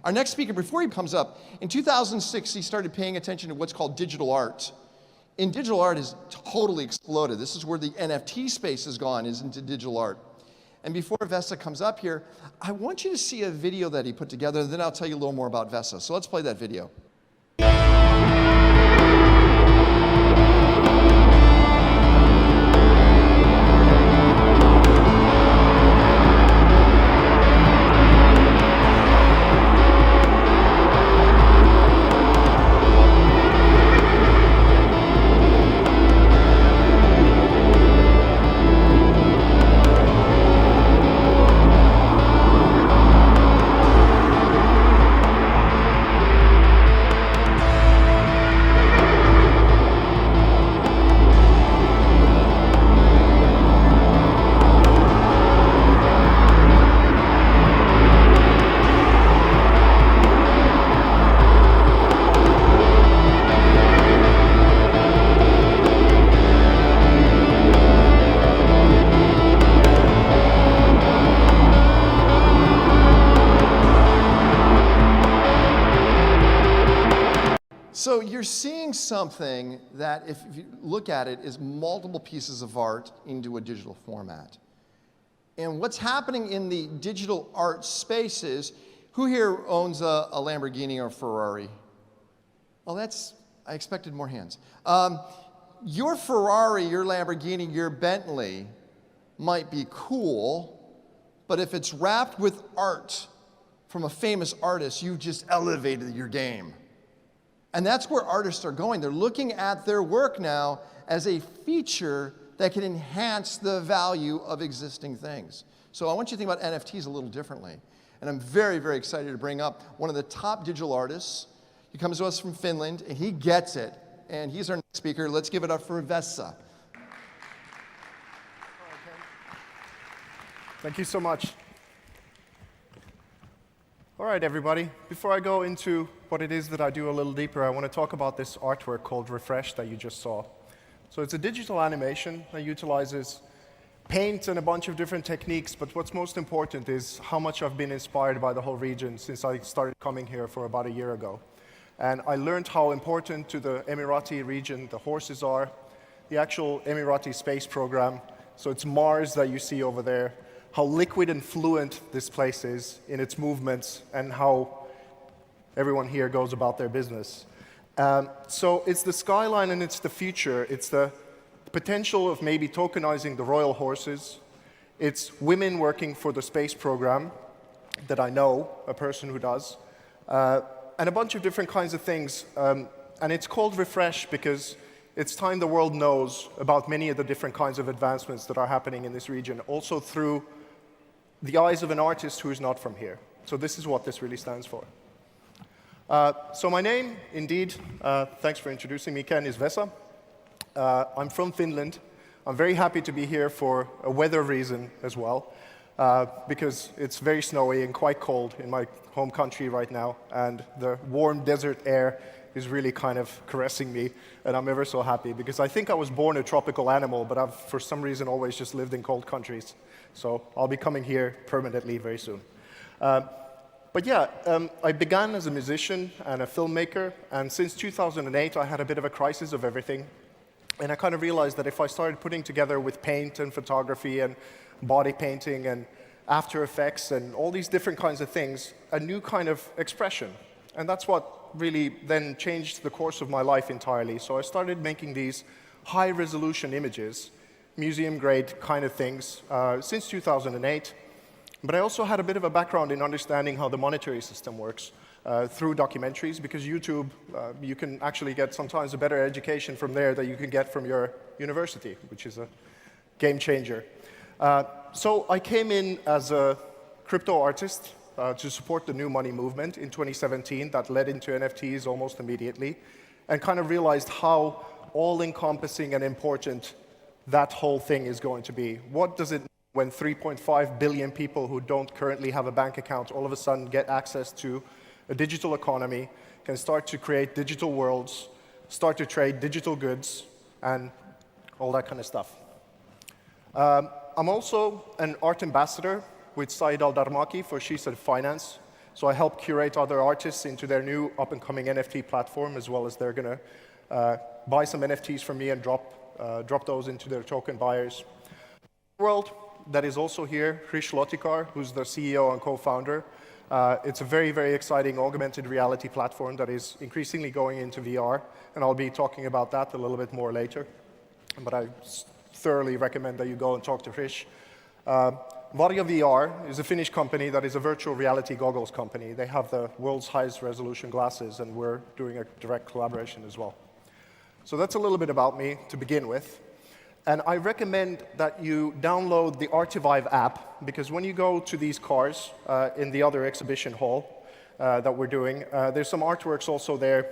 Our next speaker, before he comes up, in 2006, he started paying attention to what's called digital art. And digital art has totally exploded. This is where the NFT space has gone, is into digital art. And before VESA comes up here, I want you to see a video that he put together, then I'll tell you a little more about VESA. So let's play that video. So you're seeing something that, if you look at it, is multiple pieces of art into a digital format. And what's happening in the digital art space is, who here owns a Lamborghini or Ferrari? Well, I expected more hands. Your Ferrari, your Lamborghini, your Bentley might be cool, but if it's wrapped with art from a famous artist, you've just elevated your game. And that's where artists are going. They're looking at their work now as a feature that can enhance the value of existing things. So I want you to think about NFTs a little differently. And I'm very, very excited to bring up one of the top digital artists. He comes to us from Finland, and he gets it. And he's our next speaker. Let's give it up for VESA. Thank you so much. All right, everybody. Before I go into what it is that I do a little deeper, I want to talk about this artwork called Refresh that you just saw. So it's a digital animation that utilizes paint and a bunch of different techniques, but what's most important is how much I've been inspired by the whole region since I started coming here for about a year ago. And I learned how important to the Emirati region the horses are, the actual Emirati space program, so it's Mars that you see over there, how liquid and fluent this place is in its movements, and how everyone here goes about their business. So it's the skyline and it's the future. It's the potential of maybe tokenizing the royal horses. It's women working for the space program that I know, a person who does, and a bunch of different kinds of things. And it's called Refresh because it's time the world knows about many of the different kinds of advancements that are happening in this region, also through the eyes of an artist who is not from here. So this is what this really stands for. So my name, indeed, thanks for introducing me, Ken, is VESA. I'm from Finland. I'm very happy to be here for a weather reason as well, because it's very snowy and quite cold in my home country right now, and the warm desert air is really kind of caressing me, and I'm ever so happy, because I think I was born a tropical animal, but I've, for some reason, always just lived in cold countries. So I'll be coming here permanently very soon. But yeah, I began as a musician and a filmmaker, and since 2008, I had a bit of a crisis of everything. And I kind of realized that if I started putting together with paint and photography and body painting and After Effects and all these different kinds of things, a new kind of expression. And that's what really then changed the course of my life entirely. So I started making these high-resolution images, museum-grade kind of things, since 2008. But I also had a bit of a background in understanding how the monetary system works through documentaries, because YouTube, you can actually get sometimes a better education from there than you can get from your university, which is a game changer. So I came in as a crypto artist to support the new money movement in 2017 that led into NFTs almost immediately, and kind of realized how all-encompassing and important that whole thing is going to be. What does it mean when 3.5 billion people who don't currently have a bank account all of a sudden get access to a digital economy, can start to create digital worlds, start to trade digital goods, and all that kind of stuff. I'm also an art ambassador with Said Al-Darmaki for She Said Finance, So I help curate other artists into their new up-and-coming NFT platform, as well as they're going to buy some NFTs from me and drop those into their token buyers. World that is also here, Hrish Lotikar, who's the CEO and co-founder. It's a very, very exciting augmented reality platform that is increasingly going into VR, and I'll be talking about that a little bit more later. But I thoroughly recommend that you go and talk to Hrish. Varja VR is a Finnish company that is a virtual reality goggles company. They have the world's highest resolution glasses, and we're doing a direct collaboration as well. So that's a little bit about me to begin with. And I recommend that you download the Artivive app, because when you go to these cars in the other exhibition hall that we're doing, there's some artworks also there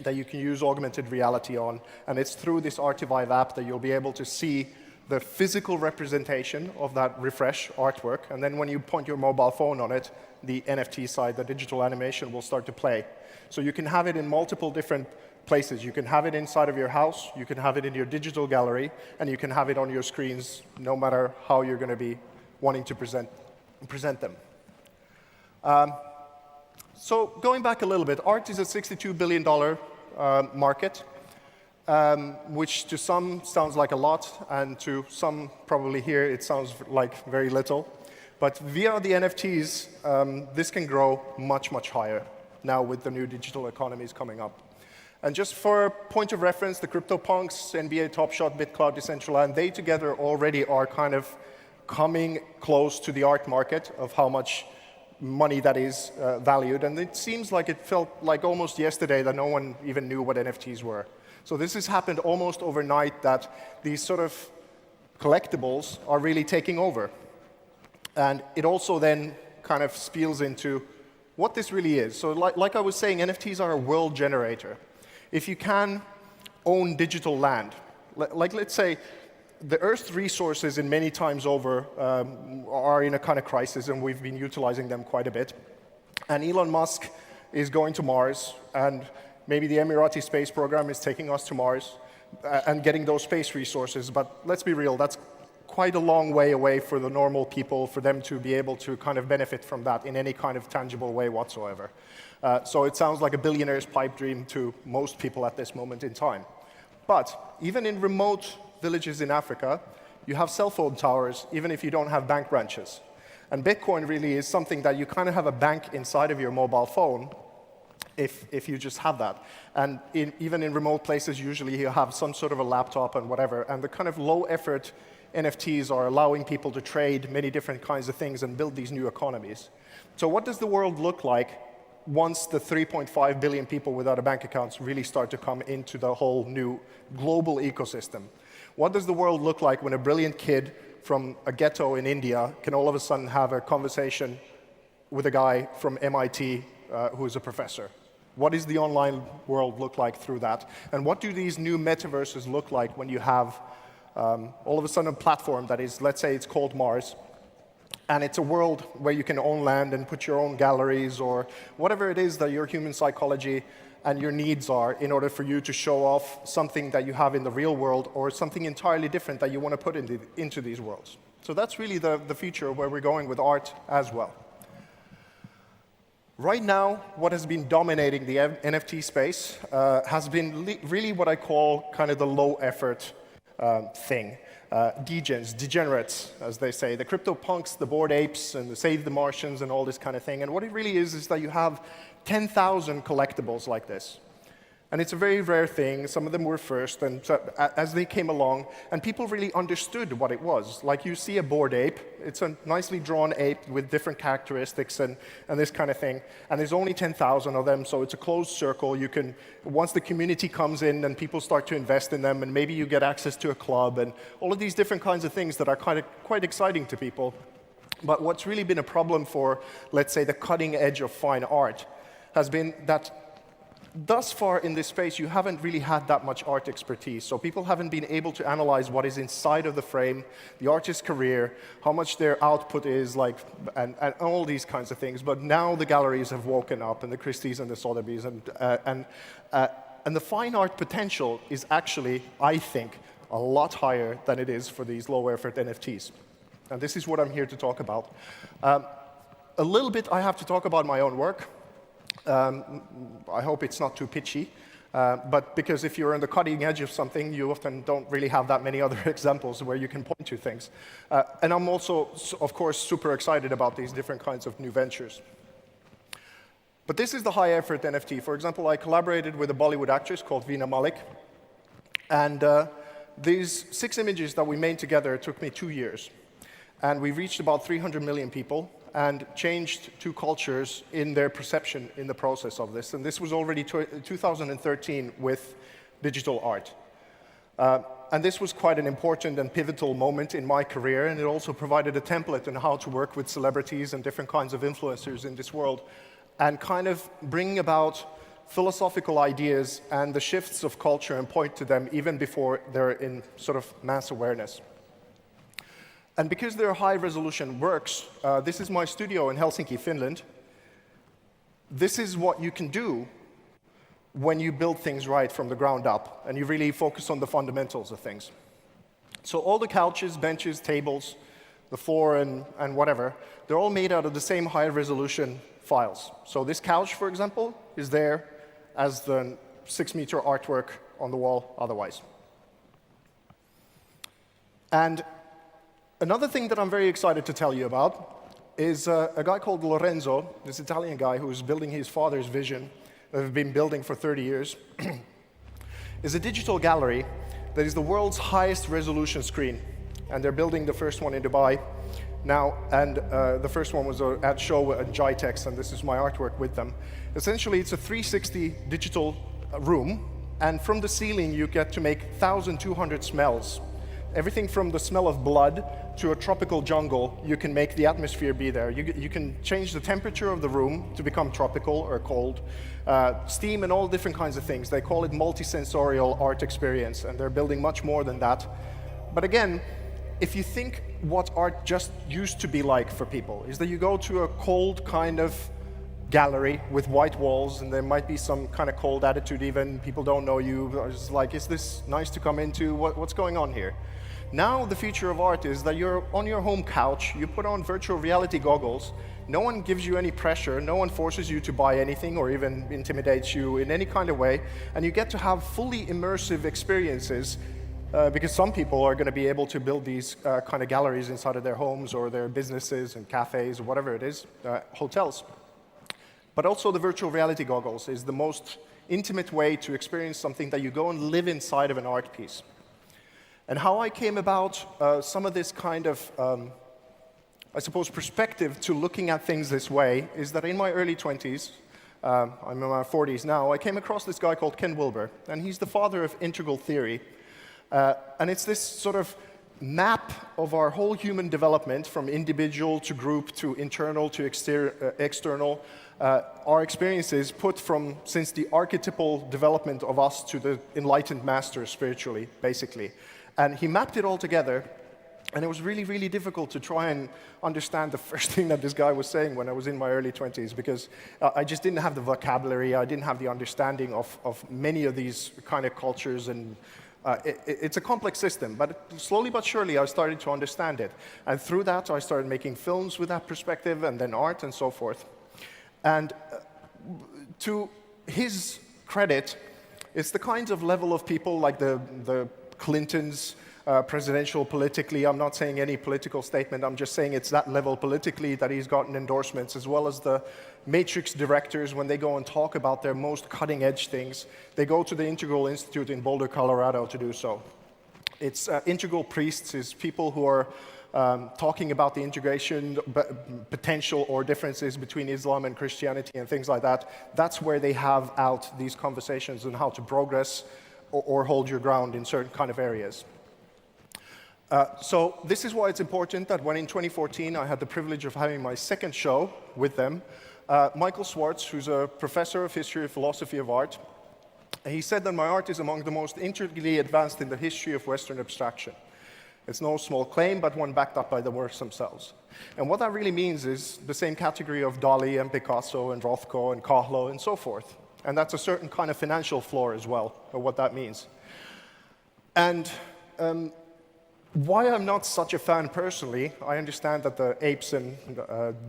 that you can use augmented reality on. And it's through this Artivive app that you'll be able to see the physical representation of that refresh artwork. And then when you point your mobile phone on it, the NFT side, the digital animation, will start to play. So you can have it in multiple different places. You can have it inside of your house, you can have it in your digital gallery, and you can have it on your screens, no matter how you're going to be wanting to present them. So going back a little bit, art is a $62 billion market, which to some sounds like a lot, and to some probably here it sounds like very little. But via the NFTs, this can grow much, much higher now with the new digital economies coming up. And just for a point of reference, the CryptoPunks, NBA Top Shot, BitCloud, Decentraland, they together already are kind of coming close to the art market of how much money that is valued. And it seems like it felt like almost yesterday that no one even knew what NFTs were. So this has happened almost overnight, that these sort of collectibles are really taking over. And it also then kind of spills into what this really is. So like I was saying, NFTs are a world generator. If you can own digital land, like let's say the Earth's resources in many times over are in a kind of crisis, and we've been utilizing them quite a bit. And Elon Musk is going to Mars, and maybe the Emirati space program is taking us to Mars and getting those space resources. But let's be real, that's quite a long way away for the normal people, for them to be able to kind of benefit from that in any kind of tangible way whatsoever. So it sounds like a billionaire's pipe dream to most people at this moment in time. But even in remote villages in Africa, you have cell phone towers, even if you don't have bank branches. And Bitcoin really is something that you kind of have a bank inside of your mobile phone if you just have that. And even in remote places, usually you have some sort of a laptop and whatever. And the kind of low-effort NFTs are allowing people to trade many different kinds of things and build these new economies. So what does the world look like once the 3.5 billion people without a bank accounts really start to come into the whole new global ecosystem? What does the world look like when a brilliant kid from a ghetto in India can all of a sudden have a conversation with a guy from MIT who is a professor? What does the online world look like through that? And what do these new metaverses look like when you have all of a sudden a platform that is, let's say it's called Mars, and it's a world where you can own land and put your own galleries or whatever it is that your human psychology and your needs are in order for you to show off something that you have in the real world or something entirely different that you want to put into these worlds. So that's really the future where we're going with art as well. Right now, what has been dominating the NFT space has been really what I call kind of the low-effort thing. Degenerates, as they say, the CryptoPunks, the Bored Apes, and the Save the Martians, and all this kind of thing. And what it really is that you have 10,000 collectibles like this. And it's a very rare thing. Some of them were first, and so, as they came along, and people really understood what it was. Like you see a Bored Ape, it's a nicely drawn ape with different characteristics and this kind of thing. And there's only 10,000 of them, so it's a closed circle. You can, once the community comes in and people start to invest in them, and maybe you get access to a club, and all of these different kinds of things that are quite exciting to people. But what's really been a problem for, let's say, the cutting edge of fine art has been that thus far in this space, you haven't really had that much art expertise. So people haven't been able to analyze what is inside of the frame, the artist's career, how much their output is, like, and all these kinds of things. But now the galleries have woken up, and the Christie's and the Sotheby's, and the fine art potential is actually, I think, a lot higher than it is for these low-effort NFTs. And this is what I'm here to talk about. A little bit, I have to talk about my own work. I hope it's not too pitchy, but because if you're on the cutting edge of something, you often don't really have that many other examples where you can point to things. And I'm also, of course, super excited about these different kinds of new ventures. But this is the high-effort NFT. For example, I collaborated with a Bollywood actress called Veena Malik, and these 6 images that we made together took me 2 years. And we reached about 300 million people and changed 2 cultures in their perception in the process of this. And this was already 2013 with digital art. And this was quite an important and pivotal moment in my career, and it also provided a template on how to work with celebrities and different kinds of influencers in this world, and kind of bring about philosophical ideas and the shifts of culture and point to them even before they're in sort of mass awareness. And because they're high-resolution works, this is my studio in Helsinki, Finland. This is what you can do when you build things right from the ground up, and you really focus on the fundamentals of things. So all the couches, benches, tables, the floor, and whatever, they're all made out of the same high-resolution files. So this couch, for example, is there as the 6-meter artwork on the wall otherwise. And another thing that I'm very excited to tell you about is a guy called Lorenzo, this Italian guy who's building his father's vision that we've been building for 30 years, is a digital gallery that is the world's highest resolution screen. And they're building the first one in Dubai now, and the first one was at show at GITEX, and this is my artwork with them. Essentially, it's a 360 digital room, and from the ceiling you get to make 1,200 smells. Everything from the smell of blood to a tropical jungle, you can make the atmosphere be there. You can change the temperature of the room to become tropical or cold, steam and all different kinds of things. They call it multisensorial art experience, and they're building much more than that. But again, if you think what art just used to be like for people, is that you go to a cold kind of gallery with white walls, and there might be some kind of cold attitude even, people don't know you, it's like, is this nice to come into, what's going on here? Now the future of art is that you're on your home couch, you put on virtual reality goggles, no one gives you any pressure, no one forces you to buy anything or even intimidates you in any kind of way, and you get to have fully immersive experiences because some people are going to be able to build these kind of galleries inside of their homes or their businesses and cafes or whatever it is, hotels. But also the virtual reality goggles is the most intimate way to experience something that you go and live inside of an art piece. And how I came about some of this kind of, I suppose, perspective to looking at things this way is that in my early 20s, I'm in my 40s now, I came across this guy called Ken Wilber, and he's the father of integral theory. And it's this sort of map of our whole human development from individual to group to internal to external, our experiences put from since the archetypal development of us to the enlightened master spiritually, basically. And he mapped it all together, and it was really, really difficult to try and understand the first thing that this guy was saying when I was in my early 20s, because I just didn't have the vocabulary, I didn't have the understanding of many of these kind of cultures, and it's a complex system, but slowly but surely I started to understand it. And through that, I started making films with that perspective, and then art and so forth. And to his credit, it's the kinds of level of people like the Clintons, presidential politically. I'm not saying any political statement, I'm just saying it's that level politically that he's gotten endorsements, as well as the Matrix directors when they go and talk about their most cutting edge things. They go to the Integral Institute in Boulder, Colorado to do so. It's integral priests, is people who are talking about the integration potential or differences between Islam and Christianity and things like that. That's where they have out these conversations on how to progress or hold your ground in certain kind of areas. So this is why it's important that when in 2014 I had the privilege of having my second show with them, Michael Swartz, who's a professor of history and philosophy of art, he said that my art is among the most integrally advanced in the history of Western abstraction. It's no small claim, but one backed up by the works themselves. And what that really means is the same category of Dali and Picasso and Rothko and Kahlo and so forth. And that's a certain kind of financial floor as well, of what that means. And Why I'm not such a fan personally, I understand that the apes and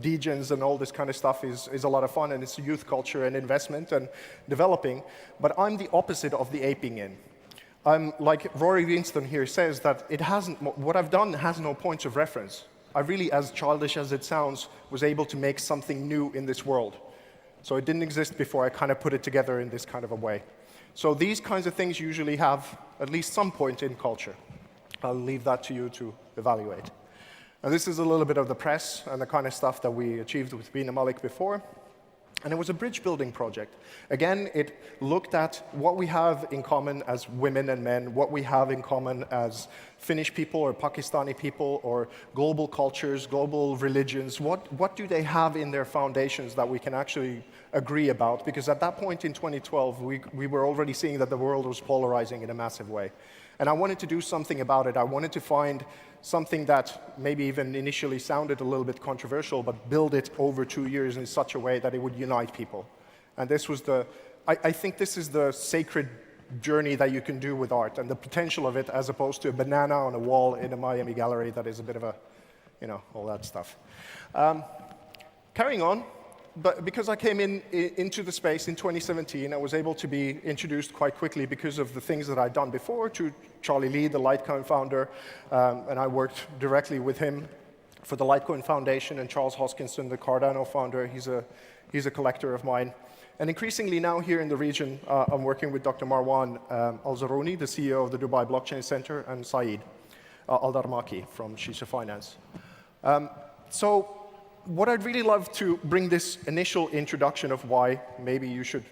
degens and all this kind of stuff is a lot of fun, and it's youth culture and investment and developing, but I'm the opposite of the aping in. I'm like Rory Winston here says that what I've done has no points of reference. I really, as childish as it sounds, was able to make something new in this world. So it didn't exist before I kind of put it together in this kind of a way. So these kinds of things usually have at least some point in culture. I'll leave that to you to evaluate. And this is a little bit of the press and the kind of stuff that we achieved with Bina Malik before. And it was a bridge building project. Again, it looked at what we have in common as women and men, what we have in common as Finnish people or Pakistani people or global cultures, global religions. What do they have in their foundations that we can actually agree about? Because at that point in 2012, we were already seeing that the world was polarizing in a massive way. And I wanted to do something about it. I wanted to find something that maybe even initially sounded a little bit controversial, but build it over 2 years in such a way that it would unite people. And this was I think this is the sacred journey that you can do with art and the potential of it as opposed to a banana on a wall in a Miami gallery that is a bit of a, all that stuff. Carrying on. But because I came into the space in 2017, I was able to be introduced quite quickly because of the things that I'd done before to Charlie Lee, the Litecoin founder, and I worked directly with him for the Litecoin Foundation, and Charles Hoskinson, the Cardano founder. He's a collector of mine. And increasingly now here in the region, I'm working with Dr. Marwan Al-Zarouni, the CEO of the Dubai Blockchain Center, and Saeed Al-Darmaki from Shisha Finance. So what I'd really love to bring this initial introduction of why maybe you should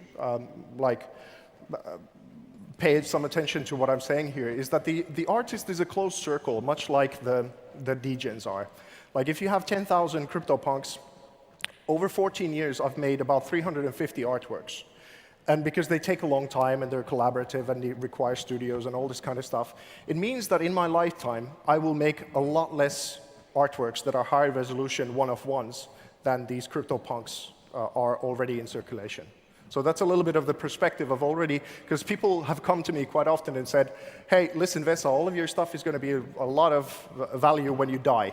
pay some attention to what I'm saying here is that the artist is a closed circle, much like the degens are. Like if you have 10,000 CryptoPunks, over 14 years I've made about 350 artworks. And because they take a long time and they're collaborative and they require studios and all this kind of stuff, it means that in my lifetime I will make a lot less artworks that are high resolution one-of-ones than these CryptoPunks are already in circulation. So that's a little bit of the perspective of already, because people have come to me quite often and said, hey, listen, VESA, all of your stuff is going to be a lot of value when you die.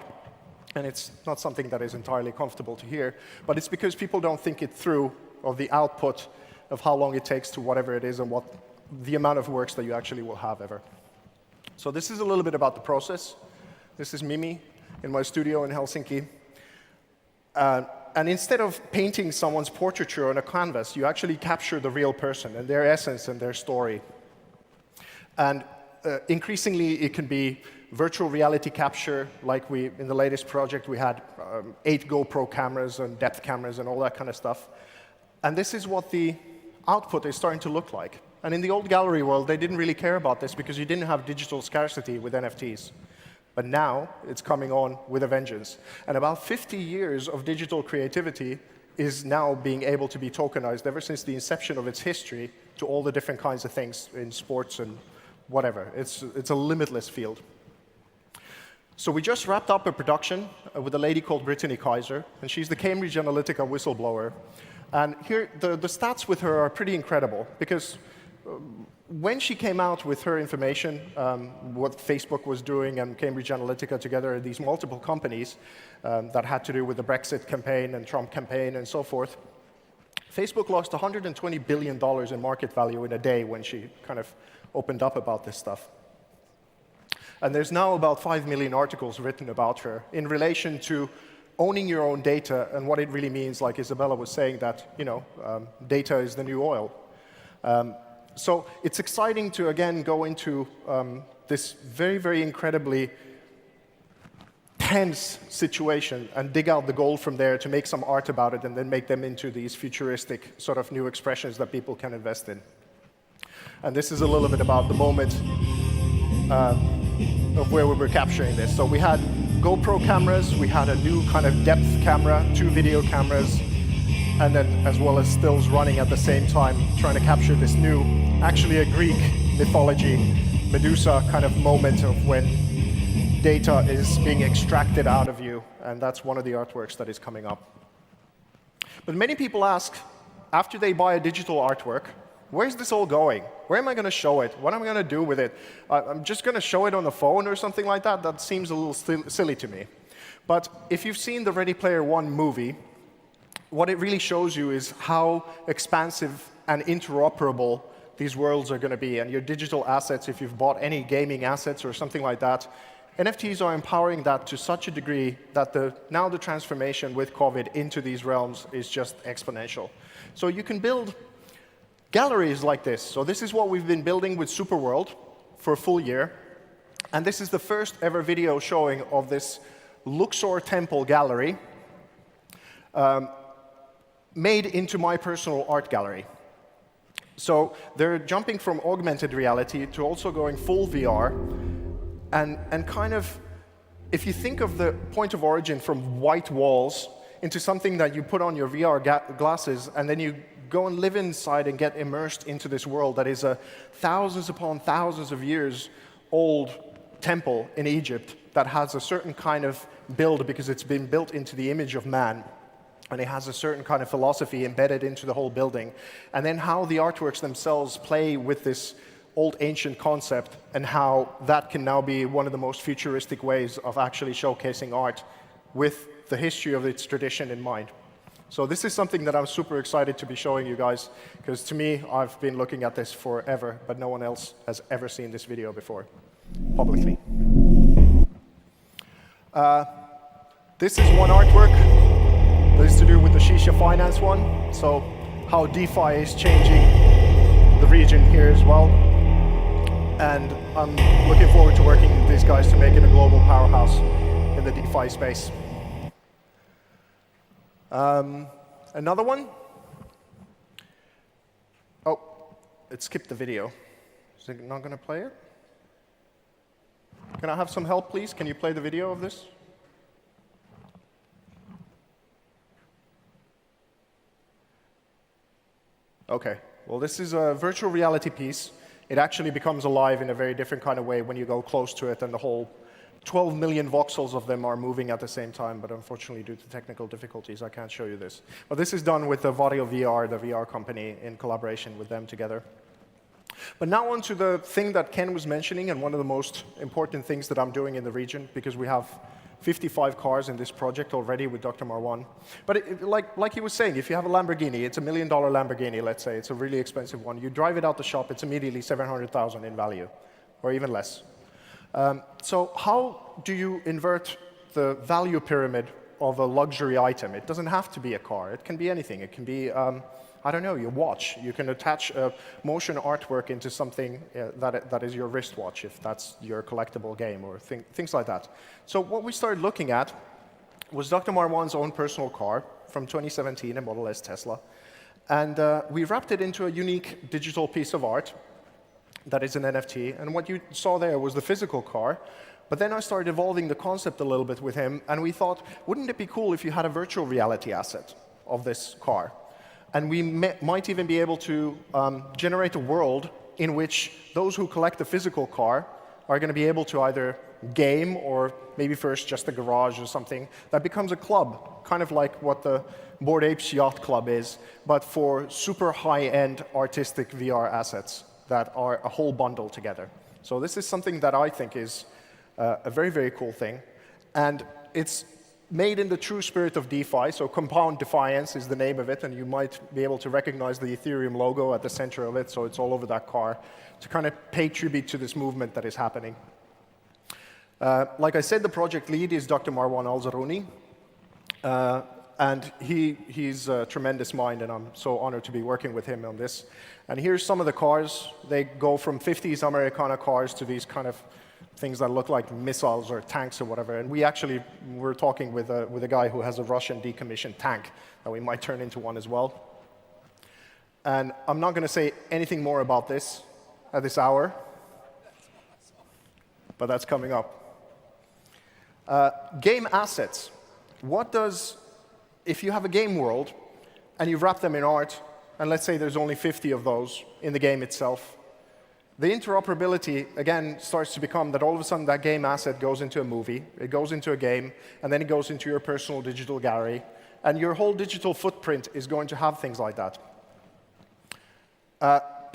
And it's not something that is entirely comfortable to hear, but it's because people don't think it through of the output of how long it takes to whatever it is and what the amount of works that you actually will have ever. So this is a little bit about the process. This is Mimi in my studio in Helsinki. And instead of painting someone's portraiture on a canvas, you actually capture the real person and their essence and their story. And increasingly, it can be virtual reality capture, like in the latest project, we had 8 GoPro cameras and depth cameras and all that kind of stuff. And this is what the output is starting to look like. And in the old gallery world, they didn't really care about this because you didn't have digital scarcity with NFTs. But now, it's coming on with a vengeance. And about 50 years of digital creativity is now being able to be tokenized ever since the inception of its history to all the different kinds of things in sports and whatever. It's a limitless field. So we just wrapped up a production with a lady called Brittany Kaiser, and she's the Cambridge Analytica whistleblower. And here, the stats with her are pretty incredible, because when she came out with her information, what Facebook was doing and Cambridge Analytica together, these multiple companies that had to do with the Brexit campaign and Trump campaign and so forth, Facebook lost $120 billion in market value in a day when she kind of opened up about this stuff. And there's now about 5 million articles written about her in relation to owning your own data and what it really means, like Isabella was saying, that data is the new oil. So it's exciting to, again, go into this very, very incredibly tense situation and dig out the gold from there to make some art about it and then make them into these futuristic sort of new expressions that people can invest in. And this is a little bit about the moment of where we were capturing this. So we had GoPro cameras, we had a new kind of depth camera, 2 video cameras, and then as well as stills running at the same time, trying to capture this new, actually a Greek mythology, Medusa kind of moment of when data is being extracted out of you, and that's one of the artworks that is coming up. But many people ask, after they buy a digital artwork, Where's this all going? Where am I going to show it? What am I going to do with it? I'm just going to show it on the phone or something like that? That seems a little silly to me. But if you've seen the Ready Player One movie, what it really shows you is how expansive and interoperable these worlds are going to be. And your digital assets, if you've bought any gaming assets or something like that, NFTs are empowering that to such a degree that now the transformation with COVID into these realms is just exponential. So you can build galleries like this. So this is what we've been building with Superworld for a full year. And this is the first ever video showing of this Luxor Temple gallery made into my personal art gallery. So they're jumping from augmented reality to also going full VR. And kind of, if you think of the point of origin from white walls into something that you put on your VR glasses, and then you go and live inside and get immersed into this world that is a thousands upon thousands of years old temple in Egypt that has a certain kind of build because it's been built into the image of man. And it has a certain kind of philosophy embedded into the whole building. And then how the artworks themselves play with this old ancient concept and how that can now be one of the most futuristic ways of actually showcasing art with the history of its tradition in mind. So this is something that I'm super excited to be showing you guys, because to me, I've been looking at this forever, but no one else has ever seen this video before, publicly. This is one artwork that is to do with the Shisha Finance one, so how DeFi is changing the region here as well. And I'm looking forward to working with these guys to make it a global powerhouse in the DeFi space. Another one. Oh, it skipped the video. Is it not going to play it? Can I have some help, please? Can you play the video of this? OK. Well, this is a virtual reality piece. It actually becomes alive in a very different kind of way when you go close to it, and the whole 12 million voxels of them are moving at the same time, but unfortunately, due to technical difficulties, I can't show you this. But this is done with the Vario VR, the VR company, in collaboration with them together. But now on to the thing that Ken was mentioning, and one of the most important things that I'm doing in the region, because we have 55 cars in this project already with Dr. Marwan. But like he was saying, if you have a Lamborghini, it's $1 million Lamborghini, let's say. It's a really expensive one. You drive it out the shop, it's immediately 700,000 in value, or even less. So how do you invert the value pyramid of a luxury item? It doesn't have to be a car. It can be anything. It can be, I don't know, your watch. You can attach a motion artwork into something that is your wristwatch, if that's your collectible game, or things like that. So what we started looking at was Dr. Marwan's own personal car from 2017, a Model S Tesla. And we wrapped it into a unique digital piece of art that is an NFT. And what you saw there was the physical car. But then I started evolving the concept a little bit with him, and we thought, wouldn't it be cool if you had a virtual reality asset of this car? And we might even be able to generate a world in which those who collect the physical car are going to be able to either game, or maybe first just a garage or something, that becomes a club, kind of like what the Bored Apes Yacht Club is, but for super high-end artistic VR assets that are a whole bundle together. So this is something that I think is a very, very cool thing. And it's made in the true spirit of DeFi, so Compound Defiance is the name of it, and you might be able to recognize the Ethereum logo at the center of it, so it's all over that car, to kind of pay tribute to this movement that is happening. Like I said, the project lead is Dr. Marwan Al-Zaruni, and he's a tremendous mind, and I'm so honored to be working with him on this. And here's some of the cars. They go from 50s Americana cars to these kind of things that look like missiles or tanks or whatever. And we actually were talking with a guy who has a Russian decommissioned tank that we might turn into one as well. And I'm not going to say anything more about this at this hour, but that's coming up. Game assets. What does, if you have a game world and you wrap them in art, and let's say there's only 50 of those in the game itself, the interoperability, again, starts to become that all of a sudden that game asset goes into a movie, it goes into a game, and then it goes into your personal digital gallery, and your whole digital footprint is going to have things like that.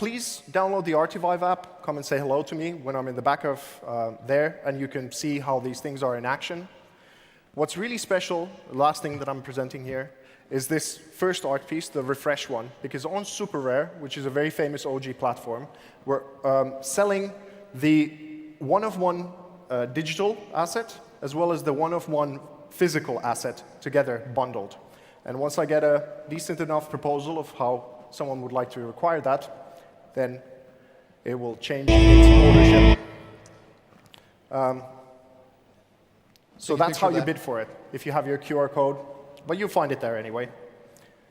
please download the Artivive app. Come and say hello to me when I'm in the back of there, and you can see how these things are in action. What's really special, the last thing that I'm presenting here, is this first art piece, the Refresh one, because on Super Rare, which is a very famous OG platform, we're selling the one-of-one digital asset as well as the one-of-one physical asset together bundled. And once I get a decent enough proposal of how someone would like to require that, then it will change its ownership. So that's how you bid for it, if you have your QR code. But you'll find it there anyway.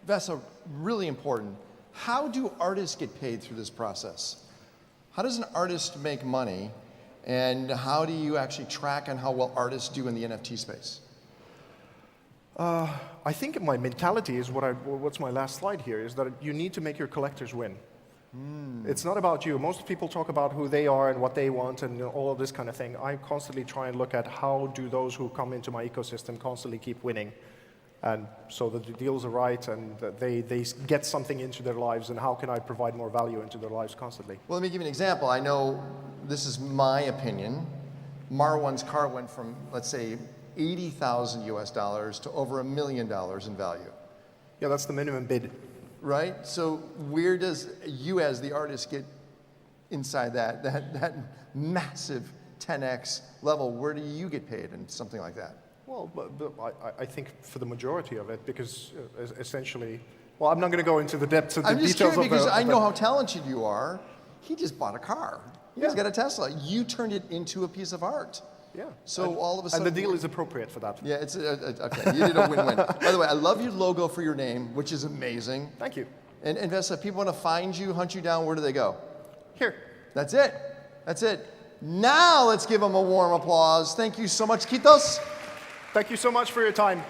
VESA, really important. How do artists get paid through this process? How does an artist make money? And how do you actually track on how well artists do in the NFT space? I think my mentality is what's my last slide here, is that you need to make your collectors win. It's not about you. Most people talk about who they are and what they want and all of this kind of thing. I constantly try and look at how do those who come into my ecosystem constantly keep winning. And so that the deals are right and that they get something into their lives, and how can I provide more value into their lives constantly. Well, let me give you an example. I know this is my opinion. Marwan's car went from, let's say, 80,000 US dollars to over $1 million in value. Yeah, that's the minimum bid. Right? So where does you as the artist get inside that massive 10x level? Where do you get paid in something like that? Well, but I think for the majority of it, because essentially, well, I'm not going to go into the depths of the details of it. I'm just curious because I know how talented you are. He just bought a car. Yeah. He's got a Tesla. You turned it into a piece of art. Yeah. So all of a sudden, and the deal is appropriate for that. Yeah, it's okay. You did a win-win. By the way, I love your logo for your name, which is amazing. Thank you. And VESA, if people want to find you, hunt you down, where do they go? Here. That's it. That's it. Now let's give them a warm applause. Thank you so much, Kitos. Thank you so much for your time.